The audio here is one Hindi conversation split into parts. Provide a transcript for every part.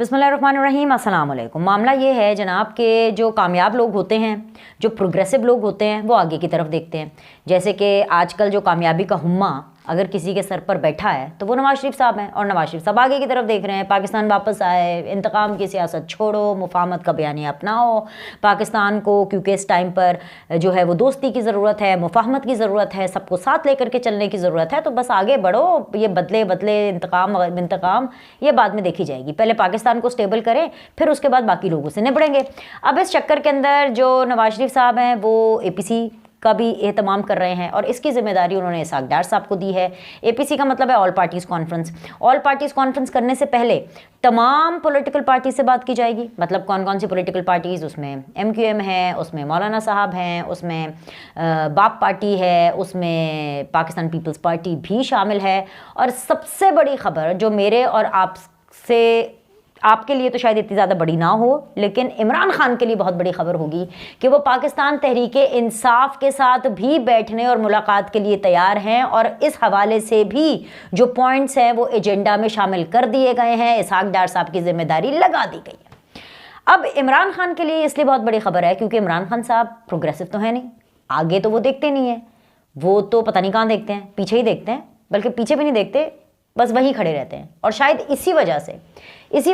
बिस्मिल्लाहिर्रहमानिर्रहीम, अस्सलाम वालेकुम। मामला ये है जनाब के जो कामयाब लोग होते हैं, जो प्रोग्रेसिव लोग होते हैं, वो आगे की तरफ देखते हैं। जैसे कि आजकल जो कामयाबी का हुम्मा अगर किसी के सर पर बैठा है तो वो नवाज शरीफ साहब हैं, और नवाज शरीफ साहब आगे की तरफ देख रहे हैं। पाकिस्तान वापस आए, इंतकाम की सियासत छोड़ो, मुफाहमत का बयानिया अपनाओ। पाकिस्तान को क्योंकि इस टाइम पर जो है वो दोस्ती की ज़रूरत है, मुफाहमत की ज़रूरत है, सबको साथ लेकर के चलने की ज़रूरत है। तो बस आगे बढ़ो, ये बदले बदले इंतकाम ये बाद में देखी जाएगी। पहले पाकिस्तान को स्टेबल करें, फिर उसके बाद बाकी लोगों से निपटेंगे। अब इस चक्कर के अंदर जो नवाज शरीफ साहब हैं वो APC का भी एहतमाम कर रहे हैं, और इसकी ज़िम्मेदारी उन्होंने इसहाक डार साहब को दी है। APC का मतलब है all parties conference. All parties conference करने से पहले तमाम पॉलिटिकल पार्टी से बात की जाएगी। मतलब कौन कौन सी पॉलिटिकल पार्टीज़, उसमें MQM है, उसमें मौलाना साहब हैं, उसमें बाप पार्टी है, उसमें पाकिस्तान पीपल्स पार्टी भी शामिल है। और सबसे बड़ी खबर जो मेरे और आपके लिए तो शायद इतनी ज़्यादा बड़ी ना हो, लेकिन इमरान खान के लिए बहुत बड़ी खबर होगी कि वो पाकिस्तान तहरीके इंसाफ के साथ भी बैठने और मुलाकात के लिए तैयार हैं, और इस हवाले से भी जो पॉइंट्स हैं वो एजेंडा में शामिल कर दिए गए हैं। इसहाक डार साहब की जिम्मेदारी लगा दी गई है। अब इमरान खान के लिए इसलिए बहुत बड़ी खबर है क्योंकि इमरान खान साहब प्रोग्रेसिव तो है नहीं, आगे तो वो देखते नहीं है, वो तो पता नहीं कहाँ देखते हैं, पीछे ही देखते हैं, बल्कि पीछे भी नहीं देखते, बस वहीं खड़े रहते हैं। और शायद इसी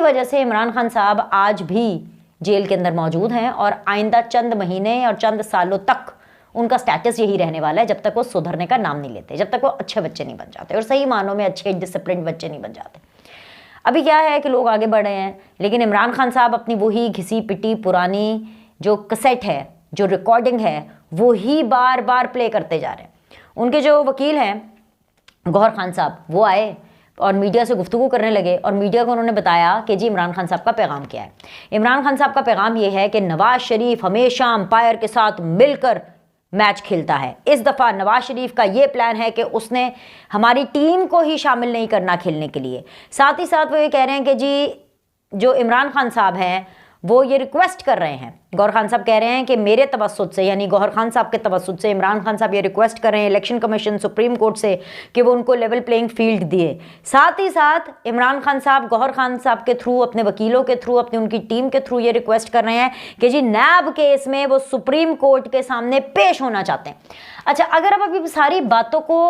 वजह से इमरान खान साहब आज भी जेल के अंदर मौजूद हैं, और आइंदा चंद महीने और चंद सालों तक उनका स्टेटस यही रहने वाला है, जब तक वो सुधरने का नाम नहीं लेते, जब तक वो अच्छे बच्चे नहीं बन जाते, और सही मानों में अच्छे डिसिप्लिन बच्चे नहीं बन जाते। अभी क्या है कि लोग आगे बढ़ रहे हैं, लेकिन इमरान खान साहब अपनी वही घिसी पिटी पुरानी जो कैसेट है, जो रिकॉर्डिंग है, वो ही बार बार प्ले करते जा रहे हैं। उनके जो वकील हैं गौहर खान साहब, वो आए और मीडिया से गुफ्तगू करने लगे, और मीडिया को उन्होंने बताया कि जी इमरान खान साहब का पैगाम क्या है। इमरान खान साहब का पैगाम ये है कि नवाज शरीफ हमेशा अंपायर के साथ मिलकर मैच खेलता है। इस दफ़ा नवाज शरीफ का ये प्लान है कि उसने हमारी टीम को ही शामिल नहीं करना खेलने के लिए। साथ ही साथ वो ये कह रहे हैं कि जी जो इमरान खान साहब हैं वो ये रिक्वेस्ट कर रहे हैं, गौहर खान साहब कह रहे हैं कि मेरे तवस्सुत से, यानी गौहर खान साहब के तवस्सुत से इमरान खान साहब ये रिक्वेस्ट कर रहे हैं इलेक्शन कमीशन, सुप्रीम कोर्ट से, कि वो उनको लेवल प्लेइंग फील्ड दिए। साथ ही साथ इमरान खान साहब गौहर खान साहब के थ्रू, अपने वकीलों के थ्रू, अपनी उनकी टीम के थ्रू ये रिक्वेस्ट कर रहे हैं कि जी नैब केस में वो सुप्रीम कोर्ट के सामने पेश होना चाहते हैं। अच्छा, अगर आप अभी सारी बातों को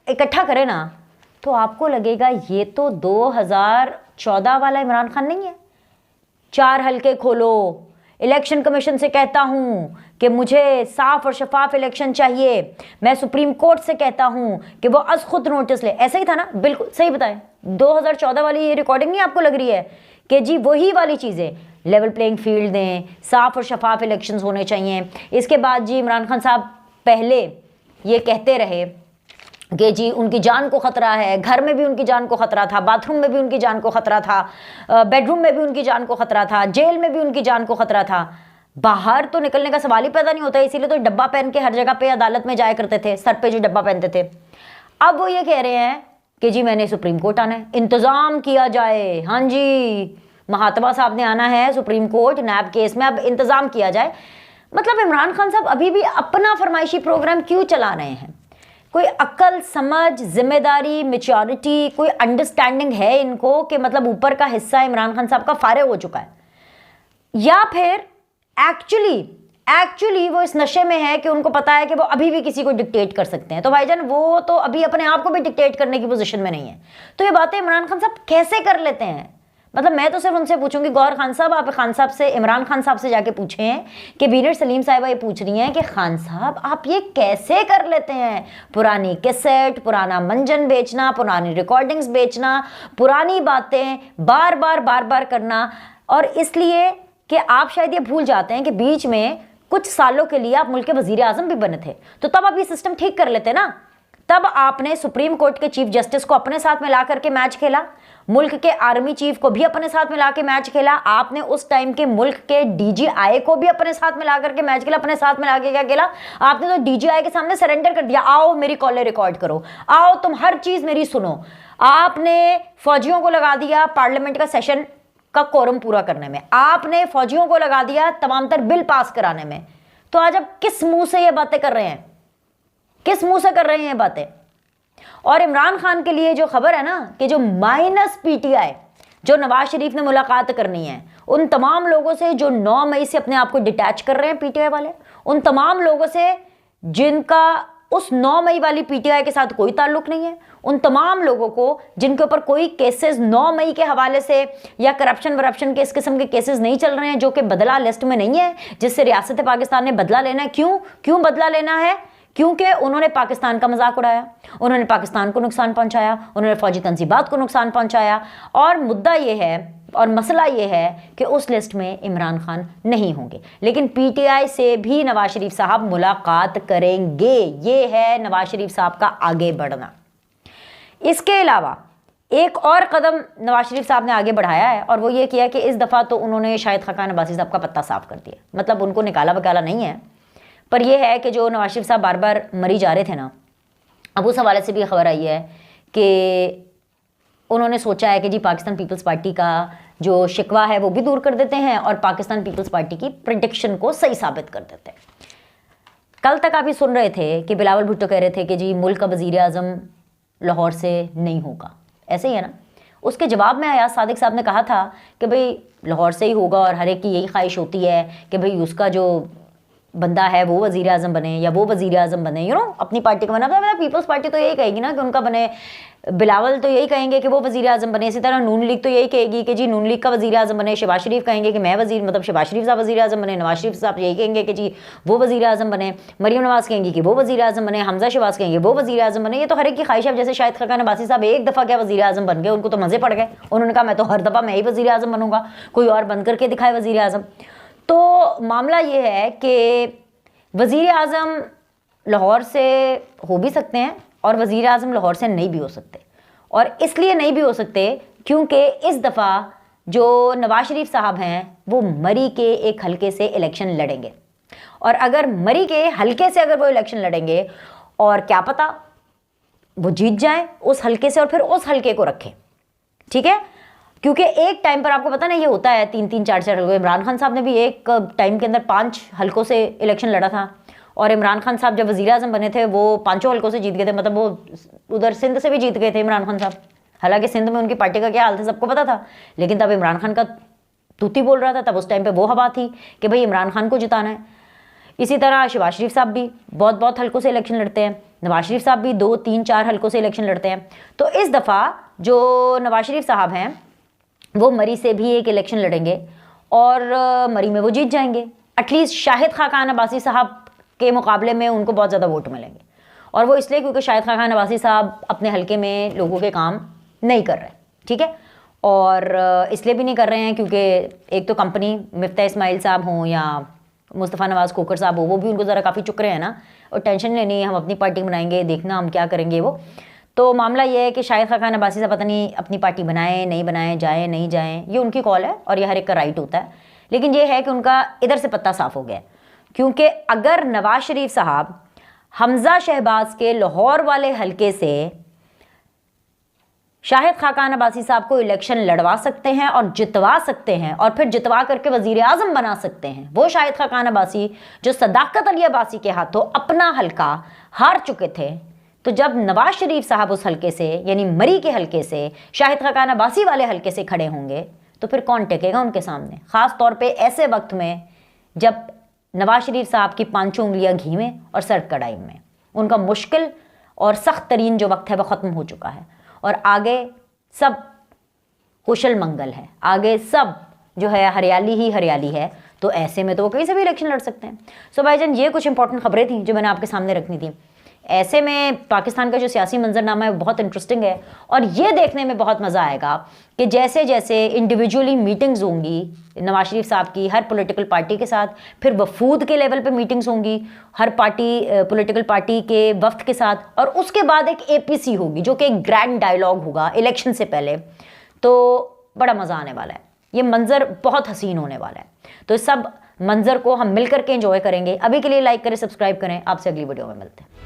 इकट्ठा करें ना, तो आपको लगेगा ये तो 2014 वाला इमरान खान नहीं है। 4 हलके खोलो, इलेक्शन कमीशन से कहता हूं कि मुझे साफ और शफाफ इलेक्शन चाहिए, मैं सुप्रीम कोर्ट से कहता हूं कि वो अज खुद नोटिस ले। ऐसा ही था ना? बिल्कुल सही बताएं। 2014 वाली ये रिकॉर्डिंग नहीं आपको लग रही है कि जी वही वाली चीज़ें, लेवल प्लेइंग फील्ड दें, साफ और शफाफ इलेक्शंस होने चाहिए। इसके बाद जी इमरान खान साहब पहले ये कहते रहे कि जी उनकी जान को ख़तरा है, घर में भी उनकी जान को ख़तरा था, बाथरूम में भी उनकी जान को ख़तरा था, बेडरूम में भी उनकी जान को ख़तरा था, जेल में भी उनकी जान को ख़तरा था। बाहर तो निकलने का सवाल ही पैदा नहीं होता, इसीलिए तो डब्बा पहन के हर जगह पे अदालत में जाया करते थे, सर पे जो डब्बा पहनते थे। अब वो ये कह रहे हैं कि जी मैंने सुप्रीम कोर्ट आना है, इंतज़ाम किया जाए। हाँ जी, महात्मा साहब ने आना है सुप्रीम कोर्ट नैब केस में, अब इंतज़ाम किया जाए। मतलब इमरान खान साहब अभी भी अपना फरमाइशी प्रोग्राम क्यों चला रहे हैं? कोई अक्ल, समझ, जिम्मेदारी, मैच्योरिटी, कोई अंडरस्टैंडिंग है इनको कि मतलब ऊपर का हिस्सा इमरान खान साहब का फारिग हो चुका है, या फिर एक्चुअली वो इस नशे में है कि उनको पता है कि वो अभी भी किसी को डिक्टेट कर सकते हैं। तो भाईजान वो तो अभी अपने आप को भी डिक्टेट करने की पोजीशन में नहीं है। तो ये बातें इमरान खान साहब कैसे कर लेते हैं? मतलब मैं तो सिर्फ उनसे पूछूंगी, गौहर खान साहब आप खान साहब से, इमरान खान साहब से जाके पूछें कि बीनर सलीम साहिबा ये पूछ रही हैं कि खान साहब आप ये कैसे कर लेते हैं? पुरानी कैसेट, पुराना मंजन बेचना, पुरानी रिकॉर्डिंग्स बेचना, पुरानी बातें बार बार करना, और इसलिए कि आप शायद ये भूल जाते हैं कि बीच में कुछ सालों के लिए आप मुल्क के वजीर आजम भी बने थे, तो तब आप ये सिस्टम ठीक कर लेते ना। तब आपने सुप्रीम कोर्ट के चीफ जस्टिस को अपने साथ मिला करके मैच खेला, मुल्क के आर्मी चीफ को भी अपने साथ मिला के मैच खेला, आपने उस टाइम के मुल्क के DGI को भी अपने साथ मिला करके मैच खेला। अपने साथ मिला के क्या खेला आपने? तो DGI के सामने सरेंडर कर दिया, आओ मेरी कॉलें रिकॉर्ड करो, आओ तुम हर चीज मेरी सुनो। आपने फौजियों को लगा दिया पार्लियामेंट का सेशन का कोरम पूरा करने में, आपने फौजियों को लगा दिया तमाम तर बिल पास कराने में। तो आज आप किस मुंह से ये बातें कर रहे हैं? किस मुंह से कर रहे हैं ये बातें? और इमरान खान के लिए जो खबर है ना कि जो -PTI जो नवाज शरीफ ने मुलाकात करनी है, उन तमाम लोगों से जो 9 मई से अपने आप को डिटैच कर रहे हैं पीटीआई वाले, उन तमाम लोगों से जिनका उस 9 मई वाली पीटीआई के साथ कोई ताल्लुक नहीं है, उन तमाम लोगों को जिनके ऊपर कोई केसेस 9 मई के हवाले से या करप्शन वरप्शन के इस किस्म के केसेस नहीं चल रहे हैं, जो कि बदला लिस्ट में नहीं है, जिससे रियासत पाकिस्तान ने बदला लेना है। क्यों बदला लेना है? क्योंकि उन्होंने पाकिस्तान का मजाक उड़ाया, उन्होंने पाकिस्तान को नुकसान पहुंचाया, उन्होंने फौजी तंजीबात को नुकसान पहुंचाया। और मुद्दा यह है और मसला ये है कि उस लिस्ट में इमरान खान नहीं होंगे, लेकिन पीटीआई से भी नवाज शरीफ साहब मुलाकात करेंगे। ये है नवाज शरीफ साहब का आगे बढ़ना। इसके अलावा एक और कदम नवाज शरीफ साहब ने आगे बढ़ाया है, और वो ये किया कि इस दफ़ा तो उन्होंने शाहिद खाकान अब्बासी साहब का पत्ता साफ कर दिया। मतलब उनको निकाला वकाला नहीं है, पर यह है कि जो नवाज शरीफ साहब बार बार मरी जा रहे थे ना, अब उस हवाले से भी खबर आई है कि उन्होंने सोचा है कि जी पाकिस्तान पीपल्स पार्टी का जो शिकवा है वो भी दूर कर देते हैं और पाकिस्तान पीपल्स पार्टी की प्रेडिक्शन को सही साबित कर देते हैं। कल तक आप ही सुन रहे थे कि बिलावल भुट्टो कह रहे थे कि जी मुल्क का वज़ीर आज़म लाहौर से नहीं होगा, ऐसे ही है ना। उसके जवाब में अयाज सादिक साहब ने कहा था कि भाई लाहौर से ही होगा और हर एक की यही ख्वाहिश होती है कि भाई उसका जो बंदा है वो वज़ीर आज़म बने या वो वज़ीर आज़म बने, अपनी पार्टी का बना। पीपल्स पार्टी तो यही कहेगी ना कि उनका बने, बिलावल तो यही कहेंगे कि वो वज़ीर आज़म बने, इसी तरह नून लीग तो यही कहेगी कि जी नून लीग का वज़ीर आज़म बने, शहबाज शरीफ कहेंगे कि मैं शहबाज शरीफ साहब वज़ीर आज़म बने, नवाज शरीफ साहब यही कहेंगे कि जी वो वज़ीर आज़म बने, मरीम नवाज़ कहेंगी कि वो वज़ीर आज़म बने, हमजा शहबाज कहेंगे वो वज़ीर आज़म बने। ये तो हर एक की ख्वाहिश है। जैसे शाहिद खाकान अब्बासी साहब एक दफ़ा क्या वज़ीर आज़म बन गए, उनको तो मज़े पड़ गए, उन्होंने कहा मैं तो हर दफ़ा मैं ही वज़ीर आज़म बनूंगा, कोई और बन करके दिखाए वज़ीर आज़म। तो मामला ये है कि वज़ीर आज़म लाहौर से हो भी सकते हैं और वज़ीर आज़म लाहौर से नहीं भी हो सकते, और इसलिए नहीं भी हो सकते क्योंकि इस दफ़ा जो नवाज शरीफ साहब हैं वो मरी के एक हलके से इलेक्शन लड़ेंगे, और अगर मरी के हलके से अगर वो इलेक्शन लड़ेंगे और क्या पता वो जीत जाएं उस हलके से और फिर उस हलके को रखें, ठीक है। क्योंकि एक टाइम पर आपको पता नहीं ये होता है 3-3 4-4 हल्कों। इमरान खान साहब ने भी एक टाइम के अंदर 5 हल्कों से इलेक्शन लड़ा था, और इमरान खान साहब जब वज़ीर आज़म बने थे वो 5 हल्कों से जीत गए थे। मतलब वो उधर सिंध से भी जीत गए थे इमरान खान साहब। हालांकि सिंध में उनकी पार्टी का क्या हाल था सबको पता था, लेकिन तब इमरान खान का तूती बोल रहा था, तब उस टाइम पर वो हवा थी कि भाई इमरान खान को जिताना है। इसी तरह शहबाज शरीफ साहब भी बहुत हल्कों से इलेक्शन लड़ते हैं, नवाज शरीफ साहब भी 2-3-4 हल्कों से इलेक्शन लड़ते हैं। तो इस दफ़ा जो नवाज शरीफ साहब हैं वो मरी से भी एक इलेक्शन लड़ेंगे और मरी में वो जीत जाएंगे। एटलीस्ट शाहिद खाकान अब्बासी साहब के मुकाबले में उनको बहुत ज़्यादा वोट मिलेंगे, और वो इसलिए क्योंकि शाहिद खाकान अब्बासी साहब अपने हलके में लोगों के काम नहीं कर रहे, ठीक है। और इसलिए भी नहीं कर रहे हैं क्योंकि एक तो कंपनी मिफ्ता इस्माइल साहब हों या मुस्तफ़ा नवाज़ खोखर साहब हो, वो भी उनको ज़रा काफ़ी चुक रहे हैं ना, और टेंशन लेनी है हम अपनी पार्टी बनाएंगे, देखना हम क्या करेंगे वो। तो मामला ये है कि शाहिद खाकान अब्बासी साहब पता नहीं अपनी पार्टी बनाएं नहीं बनाएं, जाएं नहीं जाएं, ये उनकी कॉल है और ये हर एक का राइट होता है। लेकिन ये है कि उनका इधर से पत्ता साफ हो गया है, क्योंकि अगर नवाज शरीफ साहब हमजा शहबाज के लाहौर वाले हलके से शाहिद खाकान अब्बासी साहब को इलेक्शन लड़वा सकते हैं और जितवा सकते हैं और फिर जितवा करके वज़ीर आज़म बना सकते हैं, वो शाहिद खाकान अब्बासी जो सदाकत अली अब्बासी के हाथों अपना हलका हार चुके थे, तो जब नवाज शरीफ साहब उस हलके से यानी मरी के हलके से शाहिद खाकान अब्बासी वाले हलके से खड़े होंगे तो फिर कौन टेकेगा उनके सामने। ख़ास तौर पे ऐसे वक्त में जब नवाज शरीफ साहब की 5 उंगलियां घी में और सर कढ़ाई में, उनका मुश्किल और सख्त तरीन जो वक्त है वह ख़त्म हो चुका है और आगे सब कुशल मंगल है, आगे सब जो है हरियाली ही हरियाली है। तो ऐसे में तो वो कहीं से भी इलेक्शन लड़ सकते हैं। सो भाईजान ये कुछ इंपॉर्टेंट खबरें थी जो मैंने आपके सामने रखनी थी। ऐसे में पाकिस्तान का जो सियासी मंजरनामा है बहुत इंटरेस्टिंग है और ये देखने में बहुत मज़ा आएगा कि जैसे जैसे इंडिविजुअली मीटिंग्स होंगी नवाज शरीफ साहब की हर पॉलिटिकल पार्टी के साथ, फिर वफूद के लेवल पे मीटिंग्स होंगी हर पॉलिटिकल पार्टी के वफ्द के साथ, और उसके बाद एक APC होगी जो कि एक ग्रैंड डायलॉग होगा इलेक्शन से पहले। तो बड़ा मज़ा आने वाला है, ये मंज़र बहुत हसीन होने वाला है। तो इस सब मंज़र को हम मिलकर के एंजॉय करेंगे। अभी के लिए लाइक करें, सब्सक्राइब करें। आपसे अगली वीडियो में मिलते हैं।